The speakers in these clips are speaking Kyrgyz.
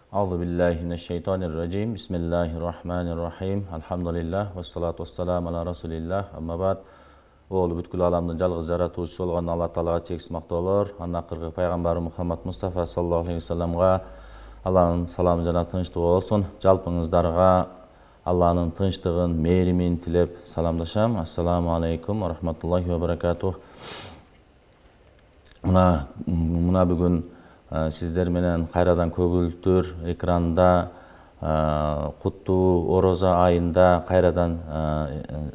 Ауzu биллахи минаш шайтанир раджим. Бисмиллахир рахманир рахим. Алхамдулиллах ва салату вассаламу ала расулиллах. Амма бад. Ол бүткүл аламдын жалгыз жаратуучусу болгон Алла Таалага чексиз мактоолор, анын акыркы пайгамбары Мухаммад Мустафа саллаллаху алейхи вассаламга Алланын саламы жана тынчтыгы болсун. Жалпыңыздарга Алланын тынчтыгын, мээримин тилеп саламдашам. Ассаламу алейкум ва рахматуллахи ва баракатух. Мына бүгүн сиздер менен кайрадан көгүлтүр экранда куттуу орозо айында кайрадан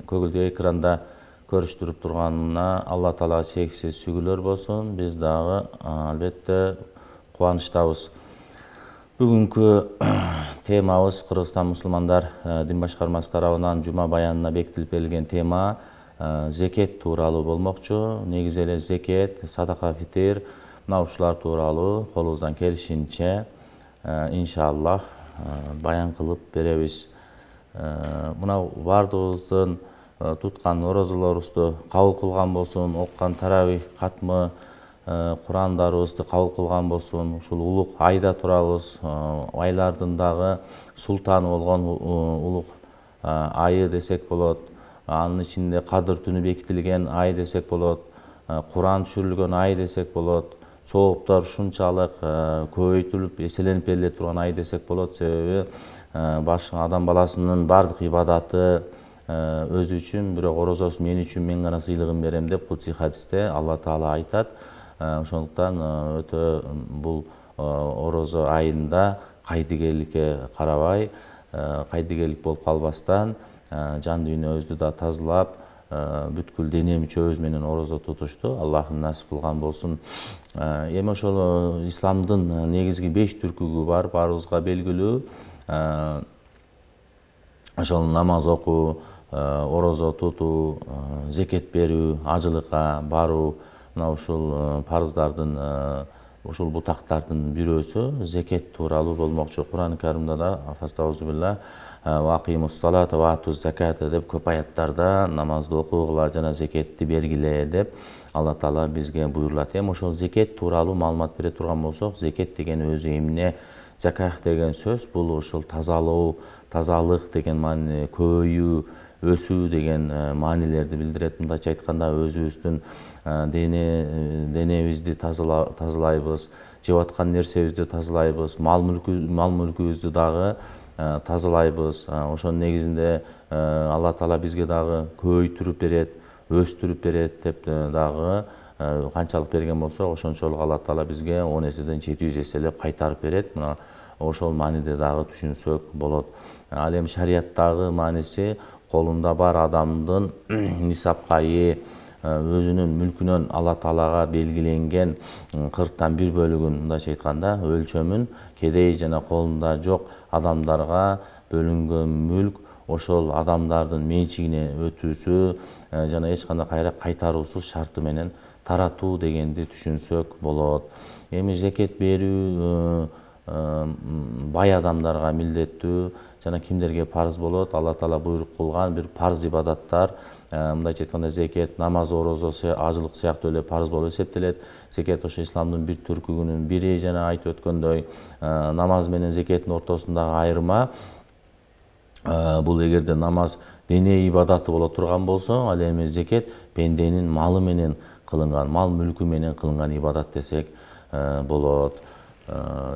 көгүлтүр экранда көрүштүрүп турганына Алла Таалага чексиз сүгүлөр болсун. Биз дагы албетте кубанычтабыз. Бүгүнкү темабыз Кыргызстан мусулмандар дин башкармасы тарабынан жума баянына бекитилип берилген тема зекет тууралуу болмокчу. Негизи эле зекет, садака фитир мына ушулар тууралуу колубуздан келишинче иншаллах баян кылып беребиз. Мына бардыгыбыздын туткан орозолорубузду кабыл кылган болсун, оккан таравих катмы Курандарыбызды кабыл кылган болсун. Ушул улук айда турабыз. Айлардын дагы султаны болгон улук айы десек болот. Анын ичинде Кадыр түнү бекитилген ай десек болот. Куран түшүрүлгөн ай десек болот. Сооптор ушунчалык көбөйтүлүп, эселенип бериле турган ай десек болот. Себеби адам баласынын бардык ибадаты өзү үчүн, бирок орозосу мен үчүн мен гана сыйлыгын берем деп кудси хадисте Алла Таала айтат. Ошондуктан өтө бул орозо айында кайдыгерликке карабай, кайдыгерлик болуп калбастан жан дүйнөбүздү да тазалап, бүткүл дене мүчөбүз менен орозо тутушту. Аллахым насип кылган болсун. Эми ошол исламдын негизги 5 түркүгү бар, баарыбызга белгилүү. Ошол намаз окуу, орозо тутуу, зекет берүү, ажылыкка баруу, мына ушул парыздардын, ушул бутактардын бирөөсү зекет тууралуу болмокчу. Куран Каримде да фастаузубилlah вакимус салата ва атуз заката деп көп аяттарда намазды окугула жана зекетти бергиле деп Алла Таала бизге буйрулат. Эми ошол зекет тууралуу маалымат бере турган болсок, зекет деген өзү эмне? Заках деген сөз бул ошол тазалоо, тазалык деген маани, көбөйүү, өсүү деген маанилерди билдирет. Мындайча айтканда өзүбүздүн денебизди тазалайбыз, жеп аткан нерсебизди тазалайбыз, мал мүлкүбүздү дагы тазалайбыз. Ошонун негизинде Алла Таала бизге дагы көбөйтүрүп берет, өстүрүп берет деп дагы канчалык берген болсо, ошончолук Алла Таала бизге 10 эседен 700 эселеп кайтарып берет. Мына ошол мааниде дагы түшүнсөк болот. Ал эми шарияттагы мааниси колунда бар адамдын нисапка ээ, өзүнүн мүлкүнөн Алла Таалага белгиленген 40тан 1 бөлүгүн, мындайча айтканда, өлчөмүн кедей жана колунда жок адамдарга бөлүнгөн мүлк ошол адамдардын менчигине өтүүсү жана эч кандай кайтаруусуз шарты менен таратуу дегенди түшүнсөк болот. Эми зекет берүү бай адамдарга милдеттүү жана кимдерге парыз болот? Алла Таала буйрук кылган бир парыз ибадаттар, мындайча айтканда зекет, намаз, орозо, ажылык сыяктуу эле парыз болуп эсептелет. Зекет ошо исламдын бир түркүгүнүн бири. Жана айтып өткөндөй, намаз менен зекеттин ортосундагы айырма бул эгерде намаз дене ибадаты боло турган болсо, ал эми зекет пенденин малы менен кылынган, мал мүлкү менен кылынган ибадат десек болот.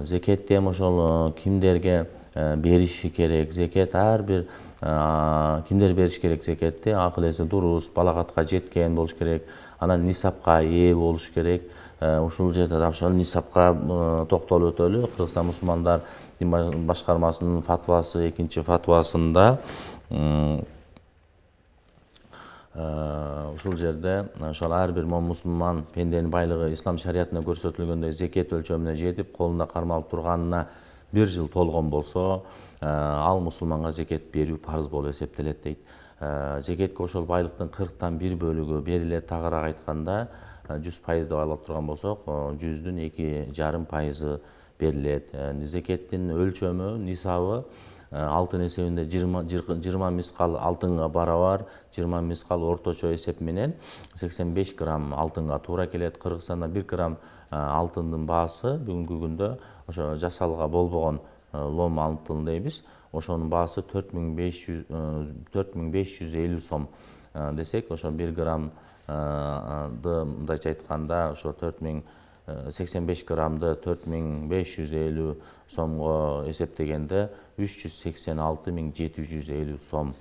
Зекетти эми ошол кимдерге бериши керек? Зекет ар бир кимдер бериш керек зекетти? Акыл эси дурус, балагатка жеткен болуш керек, анан нисапка ээ болуш керек. Ушул жерде ошол нисапка токтолуп өтөлү. Кыргызстан мусулмандар дин башкармасынын фатвасы, экинчи фатвасында ушул жерде ошол ар бир мусулман пенденин байлыгы ислам шариятында көрсөтүлгөндөй зекет өлчөмүнө жетип, колунда кармалып турганына 1 жыл толгон болсо, ал мусулманга зекет берүү парыз болуп эсептелет дейт. Зекетке ошол байлыктын 40тан 1 бөлүгү берилет. Тагыраак айтканда 100% деп алып турган болсок, 100дүн 2,5% берилет. Зекеттин өлчөмү, нисабы алтын эсебинде 20 мискал алтынга барабар, 20 мискал орточо эсеп менен 85 грамм алтынга туура келет. Кыргызстанда 1 грамм алтындын баасы бүгүнкү күндө ошо жасалга болбогон лом алтын дейбиз. Ошонун баасы 4550 сом десек, ошо 1 граммды мындайча айтканда ошо 85 граммды 4550 сомго эсептегенде 386750 сом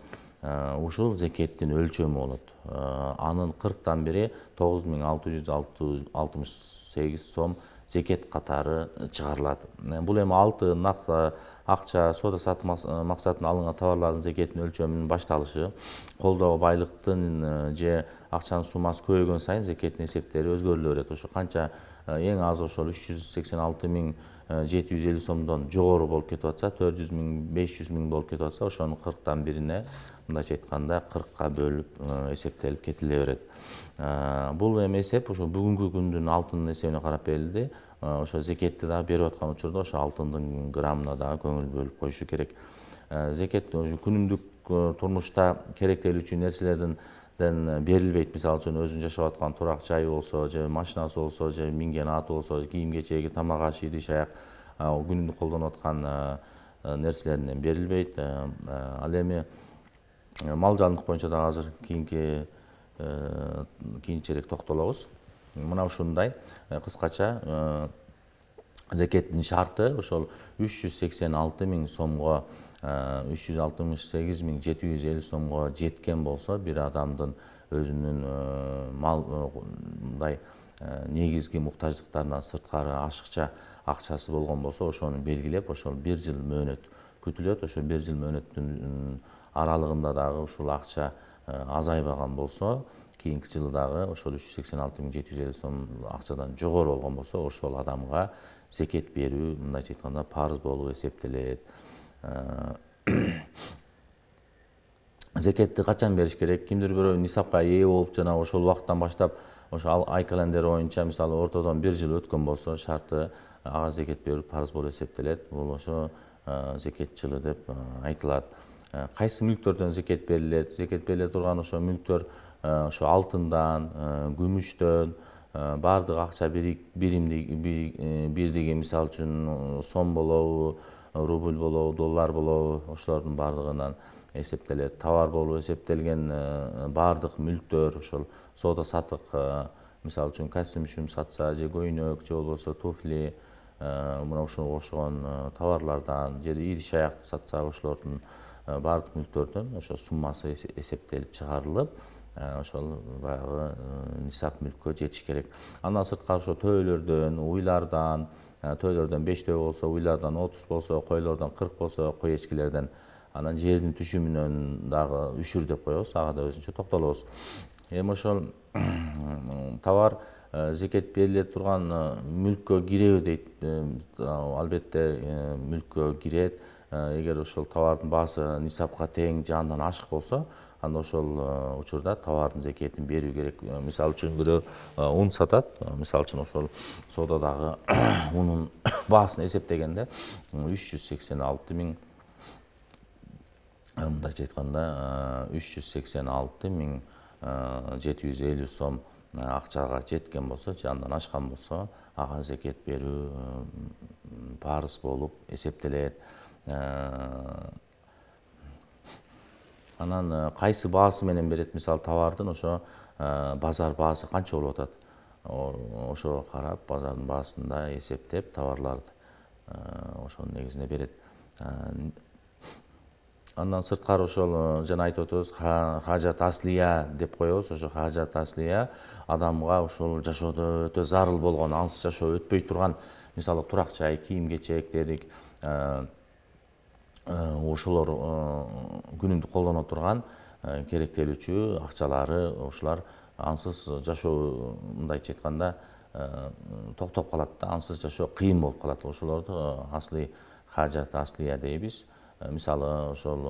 ушул зекеттин өлчөмү болот. Анын 40тан бири 9668 сом зекет катары чыгарылат. Бул эми алтын, акча, соода сатык максатында алынган товарлардын зекеттин өлчөмүнүн башталышы, колдоо байлыктын же акчанын суммасы көбөйгөн сайын зекеттин эсептери өзгөрүлө берет. Ошо канча эң аз ошол 386750 сомдон жогору болуп кетип атса, 400 миң, 500 миң болуп кетип атса, ошонун 40тан бирине мындайча айтканда 40ка бөлүп эсептелип кетиле берет. Бул эми эсеп ошо бүгүнкү күндүн алтынын эсебине карап берилди. Ошо зекетти дагы берип аткан учурда ошо алтындын граммына дагы көңүл бөлүп коюшу керек. Зекет күнүмдүк турмушта керектелүүчү нерселерден берилбейт. Мисалы үчүн өзүнүн жашап аткан турак жайы болсо, же машинасы болсо, же минген аты болсо, кийим кечеги, тамак аш, идиш аяк күнүмдүк колдонуп аткан нерселеринен берилбейт. Ал эми мал жанлык боюнча дагы азыр кийинчерээк токтолобуз. Мына ушундай кыскача зекеттин шарты ошол 386 миң сомго 368.750 сомго жеткен болсо, бир адамдын өзүнүн мындай негизги муктаждыктарынан сырткары ашыкча акчасы болгон болсо, ошону белгилеп, ошол 1 жыл мөөнөт күтүлөт. Ошо 1 жыл мөөнөттүн аралыгында дагы ушул акча азайбаган болсо, кийинки жылы дагы ошол 386.750 сом акчадан жогору болгон болсо, ошол адамга зекет берүү мындайча айтканда парыз болуп эсептелет. Зекетти качан бериш керек? Кимдир бирөө нисапка ээ болуп, жана ошол убакыттан баштап ошо ай календари боюнча мисалы ортодон 1 жыл өткөн болсо, шарты ага зекет берүү парыз болуп эсептелет. Бул ошо зекет жылы деп айтылат. Кайсы мүлктөрдөн зекет берилет? Зекет бериле турган ошо мүлктөр ошо алтындан, күмүштөн, баардык акча бирдиги, мисалы үчүн сом болобу, рубль болобу, доллар болобу, ошолордун баардыгынан эсептелет. Товар болуп эсептелген баардык мүлктөр, ошол соода сатык, мисалы үчүн костюм сатса, же көйнөк, же болбосо туфли, мына ушуга окшогон товарлардан, же идиш аякты сатса, ошолордун баардык мүлктөрдөн ошо суммасы эсептелип чыгарылып, ошол баягы нисап мүлккө жетиш керек. Андан сырткары ошо төөлөрдөн, уйлардан, төөлөрдөн 5 төө болсо, уйлардан 30 болсо, койлордон 40 болсо, кой эчкилерден, анан жердин түшүмүнөн дагы үшүр деп коебуз, ага да өзүнчө токтолобуз. Эми ошол товар зекет бериле турган мүлккө киреби дейт. Албетте мүлккө кирет. Эгер ошол товардын баасы нисапка тең же андан ашык болсо, анда ошол учурда товардын зекетин берүү керек. Мисалы үчүн бирөө ун сатат. Мисалы үчүн ошол соодадагы унун баасын эсептегенде 386 миң, мындайча айтканда 386.750 сом акчага жеткен болсо, же андан ашкан болсо, ага зекет берүү парыз болуп эсептелет. Анан кайсы баасы менен берет? Мисалы товардын ошо базар баасы канча болуп атат? Ошого карап, базардын баасында эсептеп, товарларды ошонун негизинде берет. Андан сырткары ошол жана айтып өтөбүз, хажат аслия деп коебуз. Ошо хажат аслия адамга ошол жашоодо өтө зарыл болгон, ансыз жашоо өтпөй турган, мисалы турак жай, кийим кечек дедик, ошолор күнүмдүк колдоно турган керектелүүчү акчалары, ошолар ансыз жашоо мындайча айтканда токтоп калат да, ансыз жашоо кыйын болуп калат. Ошолорду асли хажат аслия дейбиз. Мисалы ошол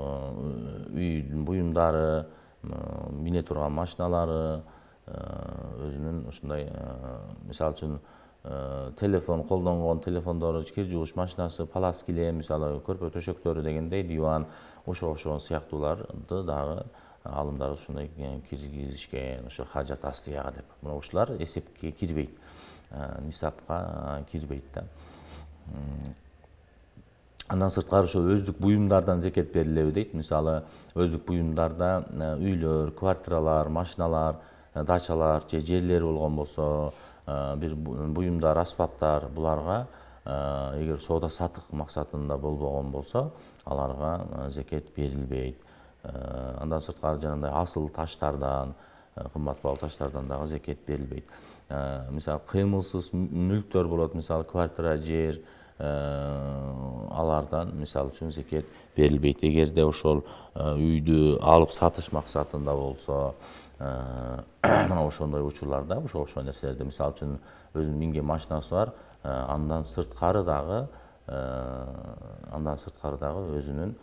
үйдүн буюмдары, мине турган машиналары, өзүнүн ушундай, мисалы үчүн телефон, колдонгон телефондору, кир жуугуч машинасы, палас килем, мисалы көрпө төшөктөрү дегендей, диван, ошого окшогон сыяктууларды дагы алымдар ушундай киргизишкен, ошо хажат аслияга деп. Мына ушулар эсепке кирбейт, нисапка кирбейт да. Андан сырткары ошо өздүк буюмдардан зекет берилеби дейт. Мисалы өздүк буюмдарда үйлөр, квартиралар, машиналар, дачалар же жерлер болгон болсо, бир буюмдар, аспаптар, буларга эгер соода сатык максатында болбогон болсо, аларга зекет берилбейт. Андан сырткары жанагындай асыл таштардан, кымбат баалуу таштардан дагы зекет берилбейт. Мисалы кыймылсыз мүлктөр болот, мисалы квартира, жер, алардан мисалы үчүн зекет берилбейт. Эгерде ошол үйдү алып сатыш максатында болсо, мына ошондой учурларда, ошол нерселерде, мисалы үчүн өзүнүн минген машинасы бар, андан сырткары дагы өзүнүн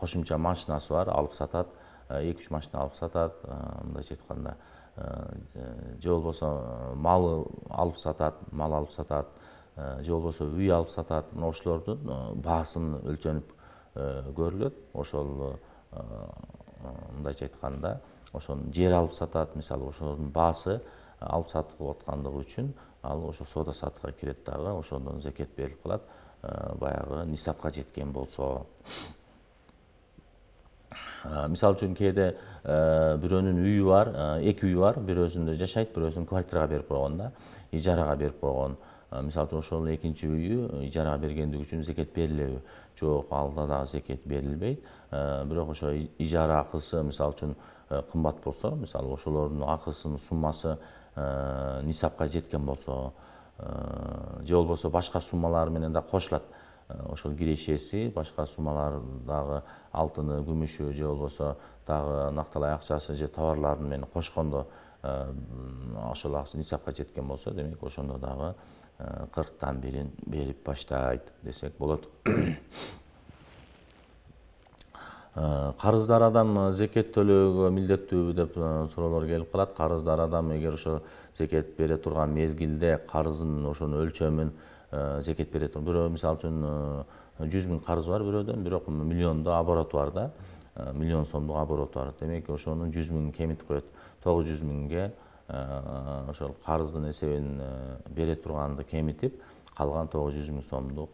кошумча машинасы бар, алып сатат, 2-3 машина алып сатат, мындайча айтканда, же болбосо мал алып сатат, же болбосо үй алып сатат. Мына ошолордун баасын өлчөнүп көрүлөт. Ошол мындайча айтканда, ошонун жер алып сатат, мисалы ошолордун баасы алып сатылып аткандыгы үчүн ал ошо соода саттыкка кирет дагы, ошондон зекет берилип калат, баягы нисапка жеткен болсо. Мисалы үчүн кээде бирөөнүн үйү бар, 2 үйү бар, бирөөсүндө жашайт, бирөөсүн квартирага берип койгон да, ижарага берип койгон. Мисалы үчүн ошол экинчи үйү ижарага бергендиги үчүн зекет берилеби? Жок, алда дагы зекет берилбейт. Бирок ошо ижара акысы мисалы үчүн кымбат болсо, мисалы ошолордун акысынын суммасы нисапка жеткен болсо, же болбосо башка суммалар менен да кошулат. Ошол кирешеси, башка суммалар дагы алтыны, күмүшү, же болбосо дагы накталай акчасы же товарларын менен кошкондо ошол акча нисапка жеткен болсо, демек ошондо дагы 40тан 1-ин берип баштайт десек болот. Карыздар адам зекет төлөөгө милдеттүүбү деп суроолор келип калат. Карыздар адам эгер ошо зекет бере турган мезгилде карызын ошонун өлчөмүн зекет бере турган, бирөө мисалы үчүн 100 000 карыз бар бирөөдөн, бирок миллиондо обороту бар да, миллион сомдук обороту бар. Демек ошонун 100 000 кемитип коет. 900 000ге ошол карыздын эсебин бере турганды кемитип, калган 900 000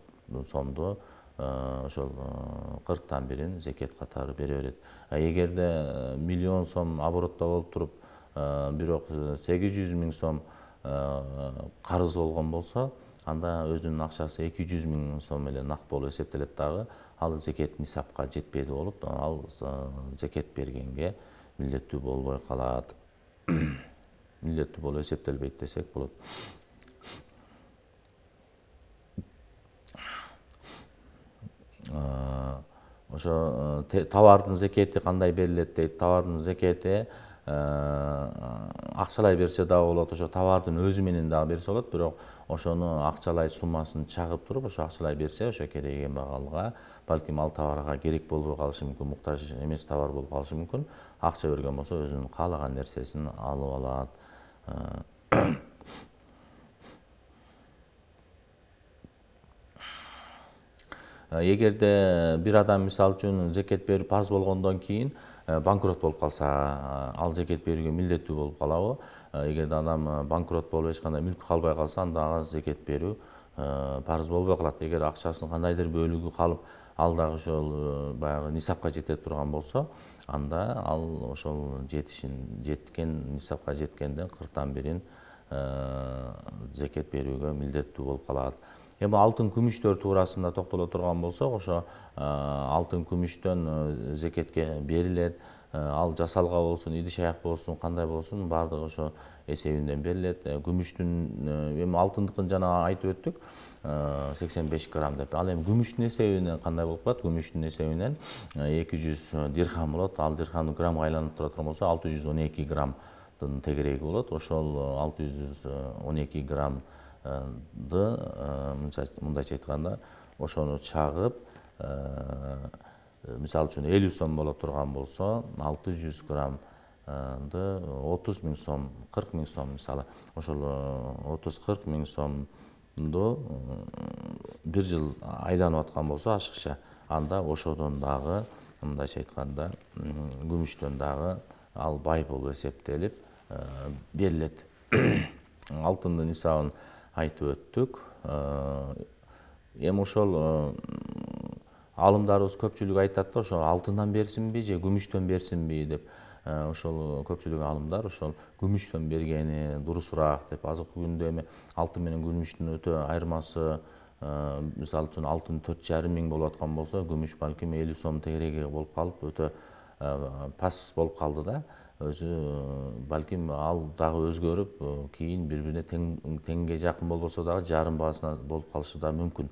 сомду ошол 40тан 1-ин зекет катары бере берет. Эгерде миллион сом оборотто болуп туруп, бирок 800 000 сом карыз болгон болсо, анда өзүнүн акчасы 200 000 сом эле нак болуп эсептелет дагы. Ал зекет нисапка жетпейди болуп, ал зекет бергенге милдеттүү болбой калат. Милдеттүү болуп эсептелбейт десек болот. Ошо товардын зекети кандай берилет дейт. Товардын зекети акчалай берсе дагы болот, ошо товардын өзү менен дагы берсе болот, бирок ошону акчалай суммасын чагып туруп, ошо акчалай берсе, ошо керек эмбагалга, балким ал товарга керек болбой калышы мүмкүн, муктаж эмес товар болуп калышы мүмкүн. Акча берген болсо, өзүнүн каалаган нерсесин алып алат. Эгерде бир адам мисалы үчүн зекет берип парз болгондон кийин банкрот болуп калса, ал зекет берүүгө милдеттүү болуп калабы? Эгерде адам банкрот болуп эч кандай мүлкү калбай калса, анда ага зекет берүү парз болбой калат. Эгер акчасынын кандайдыр бөлүгү калып, ал дагы ошол баягы нисапка жете турган болсо, анда ал ошол жеткен нисапка жеткенден 40тан 1-ин зекет берүүгө милдеттүү болуп калат. Эми алтын күмүштөр туурасында токтоло турган болсок, ошо алтын күмүштөн зекетке берилет. Ал жасалга болсун, идиш аяк болсун, кандай болсун, баардыгы ошо эсебинен берилет. Күмүштүн, эми алтындыкын жана айтып өттүк, 85 грамм деп. Ал эми күмүштүн эсебинен кандай болуп калат? Күмүштүн эсебинен 200 дирхам болот. Ал дирхамды граммга айланып тура турган болсо, 612 граммдын тегереги болот. Ошол 612 грамм мындайча айтканда, ошону чагып, мисалы үчүн 50 сом боло турган болсо, 600 граммды 30 000 сом, 40 000 сом мисалы, ошол 30-40 000 сомду бир жыл айланып аткан болсо ашыкча, анда ошодон дагы, мындайча айтканда, күмүштөн дагы ал бай болуп эсептелип берилет. Алтындын нисабын айтып өттүк. эми ошол алымдарыбыз көпчүлүгү айтат да ошо алтындан берсинби же күмүштөн берсинби деп. Ошол көпчүлүк алымдар ошол күмүштөн бергени дурусураак деп. Азыркы күндө эми алтын менен күмүштүн өтө айырмасы, мисалы үчүн алтын 4,5 миң болуп аткан болсо, күмүш балким 50 сом тегереги болуп калып, өтө пас болуп калды да. Өзү балким ал дагы өзгөрүп, кийин бири бирине теңге жакын болбосо дагы жарым баасына болуп калышы да мүмкүн.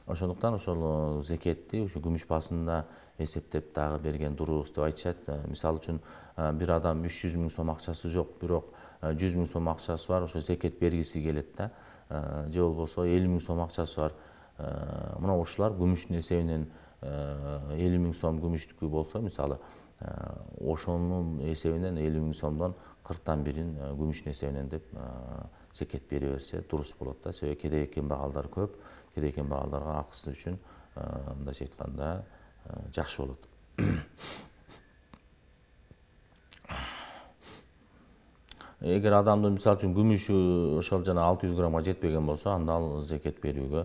Ошондуктан ошол зекетти ушу күмүш баасында эсептеп дагы берген дурус деп айтышат. Мисалы үчүн бир адам 300 миң сом акчасы жок, бирок 100 миң сом акчасы бар, ошо зекет бергиси келет да. Же болбосо 50 миң сом акчасы бар. Мына ушулар күмүштүн эсебинен 50 миң сом күмүштүкү болсо, мисалы, ошонун эсебинен 50 миң сомдон 40тан бирин күмүштүн эсебинен деп зекет бере берсе дурус болот да. Себеби кедей кембагалдар көп, кедей кембагалдарга акысы үчүн мындайча айтканда жакшы болот. Эгер адамдын мисалы үчүн күмүшү ошол жана 600 граммга жетпеген болсо, анда ал зекет берүүгө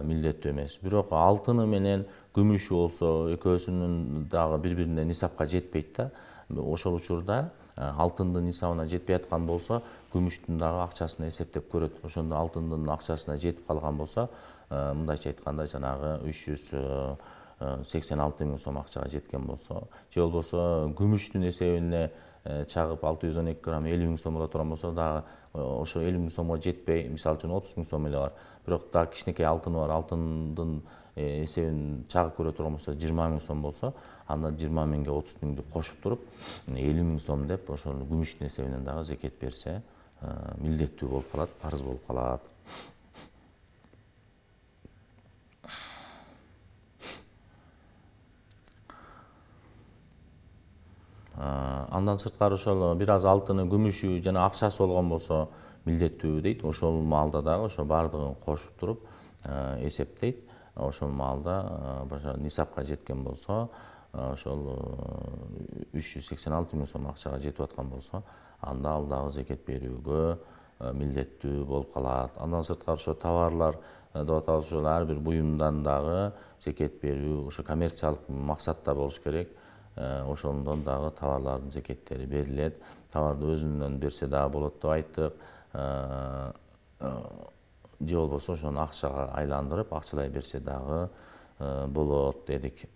милдеттүү эмес. Бирок алтыны менен күмүшү болсо, экөөсүнүн дагы бири-бирине нисапка жетпейт да. Ошол учурда алтындын нисабына жетпей аткан болсо, күмүштүн дагы акчасын эсептеп көрөт. Ошондо алтындын акчасына жетип калган болсо, мындайча айтканда жанагы 386 миң сом акчага жеткен болсо, же болбосо күмүштүн эсебине чагып 612 грамм 50 миң сом боло турган болсо, дагы ошо 50 миң сомго жетпей, мисалы үчүн 30 миң сом эле бар. Бирок дагы кичинекей алтыны бар, алтындын эсебин чагып көрө турган болсо 20 миң сом болсо, анда 20 миңге 30 миңди кошуп туруп 50 миң сом деп ошол күмүштүн эсебинен дагы зекет берсе милдеттүү болуп калат, парыз болуп калат. Андан сырткары ошол бир аз алтыны, күмүшү жана акчасы болгон болсо милдеттүү дейт. Ошол маалда дагы ошо баардыгын кошуп туруп эсептейт. Ошол маалда нисапка жеткен болсо, ошол 386 миң сом акчага жетип аткан болсо, анда ал дагы зекет берүүгө милдеттүү болуп калат. Андан сырткары ошо товарлар деп атабыз, ошол ар бир буюмдан дагы зекет берүү ошо коммерциялык максатта болуш керек. Ошондон дагы товарлардын зекеттери берилет. Товарды өзүнөн берсе дагы болот деп айттык. Же болбосо ошону акчага айландырып, акчалай берсе дагы болот дедик.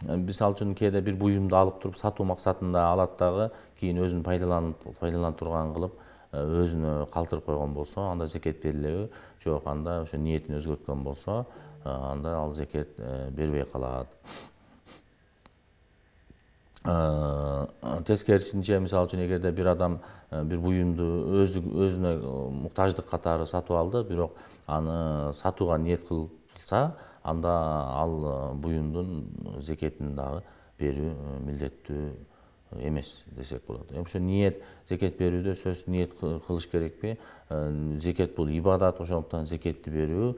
Мисалы үчүн кээде бир буюмду алып туруп сатуу максатында алат дагы, кийин өзүн пайдаланып турган кылып өзүнө калтырып койгон болсо, анда зекет берилеби? Жок, анда ошо ниетин өзгөрткөн болсо, анда ал зекет бербей калат. Тескерисинче, мисалы үчүн эгерде бир адам бир буюмду өзүнө муктаждык катары сатып алды, бирок аны сатууга ниет кылса, анда ал буюмдун зекетин дагы берүү милдеттүү эмес десек болот. Ошо ниет, зекет берүүдө сөзсүз ниет кылыш керекпи? Зекет бул ибадат, ошондуктан зекетти берүү,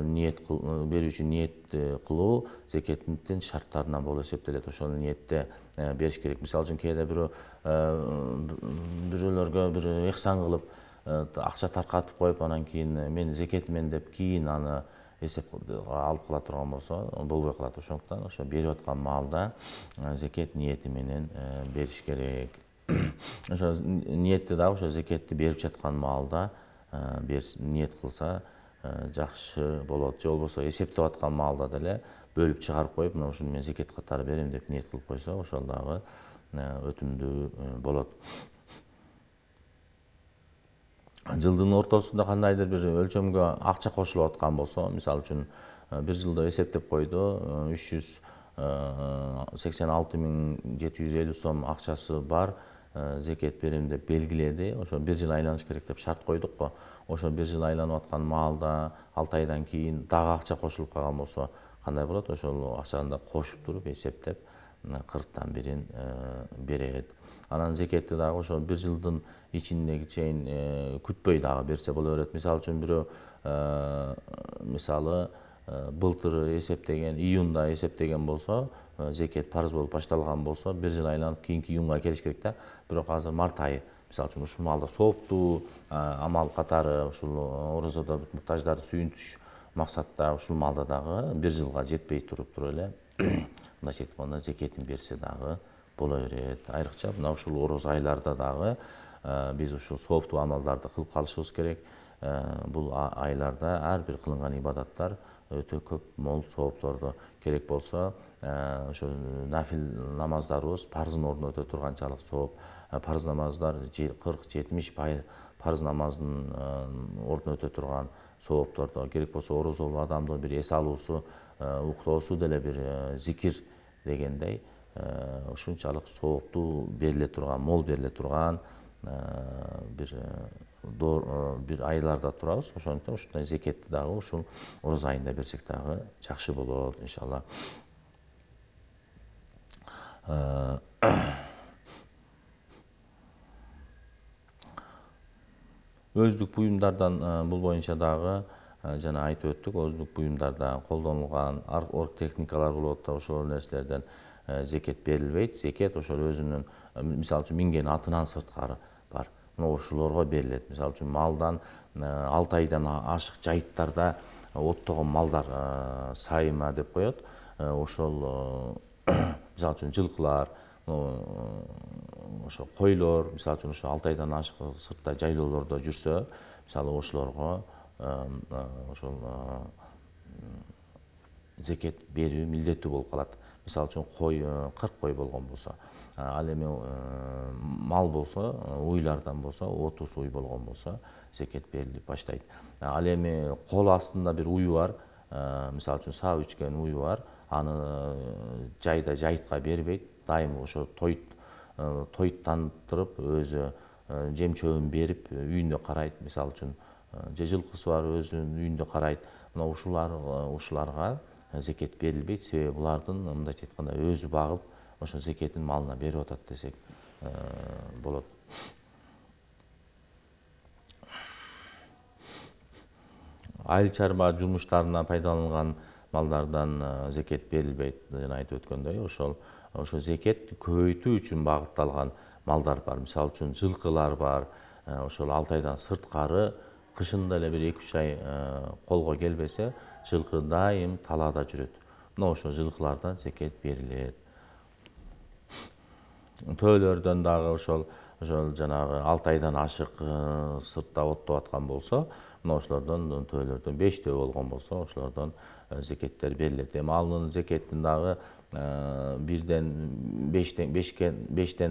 ниет берүү үчүн ниет кылуу зекеттин шарттарынан болуп эсептелет. Ошол ниетте бериш керек. Мисалы үчүн кээде бирөөлөргө бир ыхсан кылып акча таркатып коюп, анан кийин мен зекетимен деп кийин аны эсеп алып кала турган болсо, болбой калат. Ошондуктан ошо берип аткан маалда зекет ниети менен бериш керек. Ошо ниетти дагы ошо зекетти берип жаткан маалда ниет кылса жакшы болот. Же болбосо эсептеп аткан маалда деле бөлүп чыгарып коюп, мына ушуну мен зекет катары берем деп ниет кылып койсо, ошол дагы өтүмдүү болот. Жылдын ортосунда кандайдыр бир өлчөмгө акча кошулуп аткан болсо, мисалы үчүн бир жылда эсептеп койду, 386 миң 750 сом акчасы бар, зекет берем деп белгиледи. Ошо бир жыл айланыш керек деп шарт койдук го. Ошо бир жыл айланып аткан маалда 6 айдан кийин дагы акча кошулуп калган болсо кандай болот? Ошол акчаны да кошуп туруп эсептеп 40тан бирин берет. Анан зекетти дагы ошо бир жылдын ичинде чейин күтпөй дагы берсе боло берет. Мисалы үчүн бирөө мисалы былтыр эсептеген, июнда эсептеген болсо, зекет парыз болуп башталган болсо, бир жыл айланып кийинки июнга келиш керек да. Бирок азыр март айы, мисалы үчүн ушул маалда сооптуу амал катары ушул орозодо муктаждарды сүйүнтүш максатта ушул малда дагы 1 жылга жетпей туруп эле мындайча айтканда зекетин берсе дагы боло берет. Айрыкча мына ушул ороз айларда дагы биз ушул сооптуу амалдарды кылып калышыбыз керек. Бул айларда ар бир кылынган ибадаттар өтө көп мол соопторду керек болсо ошо нафил намаздарыбыз парздын ордуна өтө турганчалык сооп, парз намаздар 40-70% парз намаздын ордуна өтө турган соопторду керек болсо орозолуу адамдын бир эс алуусу, уктоосу деле бир зикир дегендей ушунчалык сооптуу бериле турган, мол бериле турган бир айларда турабыз. Ошондуктан ушундай зекетти дагы ушул ороз айында берсек дагы жакшы болот иншалла. Өздүк буюмдардан бул боюнча дагы жана айтып өттүк, өздүк буюмдарда колдонулган оргтехникалар болот да, ошол нерселерден зекет берилбейт. Зекет ошол өзүнүн мисалы үчүн минген атынан сырткары бар. Мына ошолорго берилет. Мисалы үчүн малдан 6 айдан ашык жайыттарда оттогон малдар сайыма деп коет. Ошол мисалы үчүн жылкылар, ошо койлор, мисалы үчүн ошо 6 айдан ашык сыртта жайлоолордо жүрсө, мисалы ошолорго ошол зекет берүү милдеттүү болуп калат. Мисалы үчүн кой 40 кой болгон болсо, ал эми мал болсо, уйлардан болсо, 30 уй болгон болсо зекет берилип баштайт. Ал эми кол астында бир уй бар, мисалы үчүн саап ичкен уй бар, аны жайда жайытка бербейт, дайым ошо тоyuттандырып өзү жем чөбүн берип үйүндө карайт. Мисалы үчүн же жылкысы бар өзүнүн үйүндө карайт. Мына ушуларга зекет берилбейт, себеби булардын мындайча айтканда өзү багып ошо зекетин малына берип атат десек болот. Айыл чарба жумуштарына пайдаланган малдардан зекет берилбейт. Жана айтып өткөндөй, ошо зекет көбөйтүү үчүн багытталган малдар бар. Мисалы үчүн жылкылар бар. Ошол 6 айдан сырткары кышында эле бир 2-3 ай колго келбесе, жылкы дайым талаада жүрөт. Мына ошол жылкылардан зекет берилет. Төөлөрдөн дагы ошол жанагы 6 айдан ашык сыртта оттоп аткан болсо, мына ошолордон төөлөрдөн 5 төө болгон болсо, ошолордон зекеттер берилет. Эми алынын зекеттин дагы 5-тен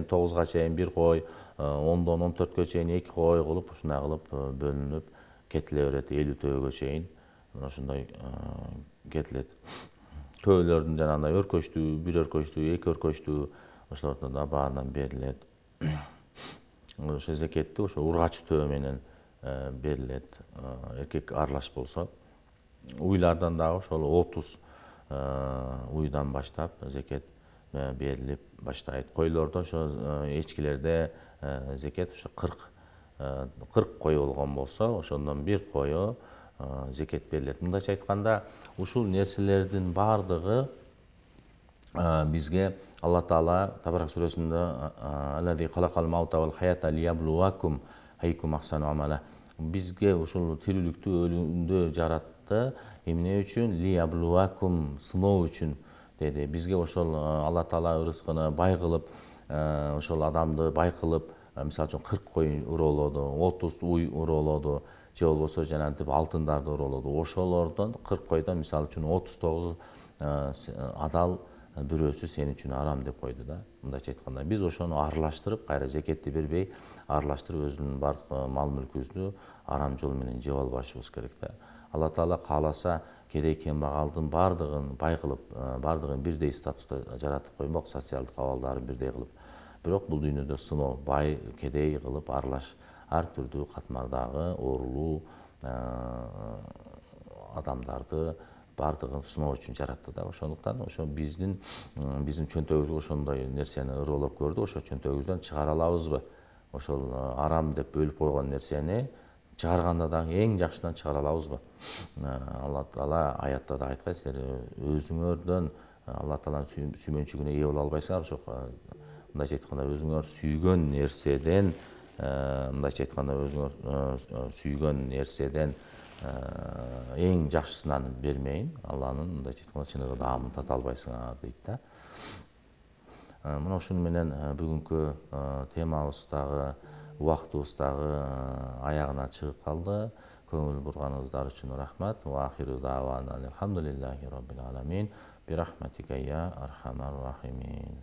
9га чейин 1 кой, 10дон 14кө чейин 2 кой кылып, ушундай кылып бөлүнүп кетиле берет. 50 төөгө чейин ошондой кетилет. Төөлөрдүн жанагындай өркөчтүү, 1 өркөчтүү, 2 өркөчтүү ошолордон да баарынан берилет. Ошо зекетти ошо ургач төө менен берилет. Эркек аралаш болсо, уйлардан дагы ошол 30 уйдан баштап зекет берилип баштайт. Койлордо ошо эчкилерде зекет ошо 40 кой болгон болсо, ошондон 1 кою зекет берилет. Мындайча айтканда, ушул нерселердин баардыгы бизге Алла Таала Табарак сүрөсүндө аллади халакал маута вал хаята лияблуакум айкум ахсану амала. Бизге ушул тирүүлүктү, өлүмдү жаратты. Эмне үчүн? Лияблуакум, сыноо үчүн деди. Бизге ошол Алла Таала ырыскыны бай кылып, ошол адамды бай кылып, мисалы үчүн 40 кой уроолоду, 30 уй уроолоду, же болбосо жанагынтип алтындарды уроолоду. Ошолордон 40 койдон мисалы үчүн 39 адал бирөөсү сен үчүн арам деп койду да. Мындайча айтканда, биз ошону аралаштырып, кайра зекетти бербей, аралаштырып өзүнүн бардык мал мүлкүбүздү арам жол менен жеп албашыбыз керек да. Алла Таала кааласа, кедей кембагалдын бардыгын бай кылып, бардыгын бирдей статуста жаратып коймок, социалдык абалдарын бирдей кылып. Бирок бул дүйнөдө сыноо, бай, кедей кылып аралаш, ар түрдүү катмардагы оорулуу адамдарды бардыгын сыноо үчүн жаратты да. Ошондуктан ошо биздин чөнтөгүбүзгө ошондой нерсени ыргылап көрдү. Ошо чөнтөгүбүздөн чыгара алабызбы? Ошол арам деп бөлүп койгон нерсени чыгарганда дагы эң жакшыдан чыгара алабызбы? Алла Таала аятта да айткан, силер өзүңөрдөн Алла Тааланын сүймөнчүгүнө ээ боло албайсыңар. Ошо мындайча айтканда өзүңөр сүйгөн нерседен, мындайча айтканда өзүңөр сүйгөн нерседен эң жакшысынан бермейин, Алланын мындайча айтканда чыныгы даамын тата албайсыңар дейт да. Мына ушуну менен бүгүнкү темабыз дагы, убактыбыз дагы аягына чыгып калды. Көңүл бурганыңыздар үчүн рахмат. Ва ахиру давана алхамдулиллахи роббил аламин. Бирахматика я архамар рахимин.